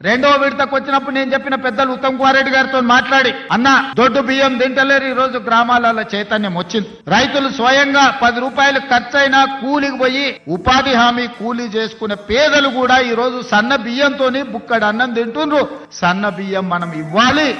రెండో విడతకు వచ్చినప్పుడు నేను చెప్పిన పెద్దలు ఉత్తమ్ కుమార్ రెడ్డి గారితో మాట్లాడి, అన్న దొడ్డు బియ్యం తింటలేరు, ఈ రోజు గ్రామాలలో చైతన్యం వచ్చింది. రైతులు స్వయంగా 10 రూపాయలు ఖర్చైనా కూలికి పోయి ఉపాధి హామీ కూలీ చేసుకునే పేదలు కూడా ఈ రోజు సన్న బియ్యంతోని బుక్కడు అన్నం తింటుండ్రు. సన్న బియ్యం మనం ఇవ్వాలి.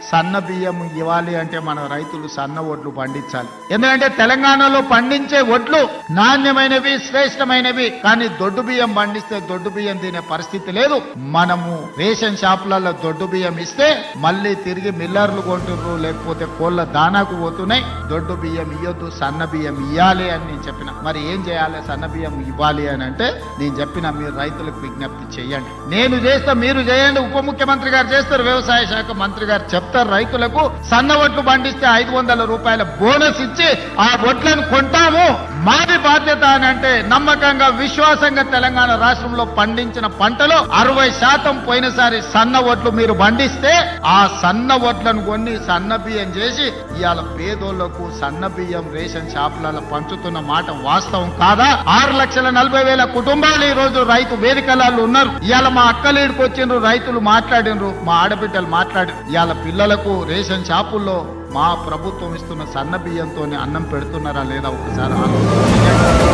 సన్న బియ్యం ఇవ్వాలి అంటే మన రైతులు సన్న వడ్లు పండించాలి. ఎందుకంటే తెలంగాణలో పండించే వడ్లు నాణ్యమైనవి, శ్రేష్టమైనవి. కానీ దొడ్డు బియ్యం పండిస్తే దొడ్డు బియ్యం తినే పరిస్థితి లేదు. మనము రేషన్ షాపులలో దొడ్డు బియ్యం ఇస్తే మళ్ళీ తిరిగి మిల్లర్లు కొంటున్నారు, లేకపోతే కోళ్ళ దానాకు పోతున్నాయి. దొడ్డు బియ్యం ఇవ్వద్దు, సన్న బియ్యం ఇవ్వాలి అని నేను చెప్పిన. మరి ఏం చేయాలి? సన్న బియ్యం ఇవ్వాలి అని అంటే నేను చెప్పిన, మీరు రైతులకు విజ్ఞప్తి చేయండి. నేను చేస్తా, మీరు చేయండి. ఉప ముఖ్యమంత్రి గారు చేస్తారు, వ్యవసాయ శాఖ మంత్రి గారు చెప్తారు. రైతులకు సన్న వడ్లు పండిస్తే 500 రూపాయల బోనస్ ఇచ్చి ఆ వడ్లను కొంటాము. మాది బాధ్యత అని అంటే నమ్మకంగా, విశ్వాసంగా తెలంగాణ రాష్ట్రంలో పండించిన పంటలో 60% పోయినసారి సన్న వడ్లు మీరు పండిస్తే ఆ సన్న వడ్లను కొన్ని సన్న బియ్యం చేసి ఇవాళ పేదోళ్లకు సన్న బియ్యం రేషన్ షాపులలో పంచుతున్న మాట వాస్తవం కాదా? 6,40,000 కుటుంబాలు ఈ రోజు రైతు వేదికలలో ఉన్నారు. ఇవాళ మా అక్కలీడికి వచ్చిండ్రు, రైతులు మాట్లాడినరు, మా ఆడబిడ్డలు మాట్లాడి ఇవాళ పిల్లలకు రేషన్ షాపుల్లో మా ప్రభుత్వం ఇస్తున్న సన్న బియ్యంతో అన్నం పెడుతున్నారా లేదా ఒకసారి ఆలోచించండి.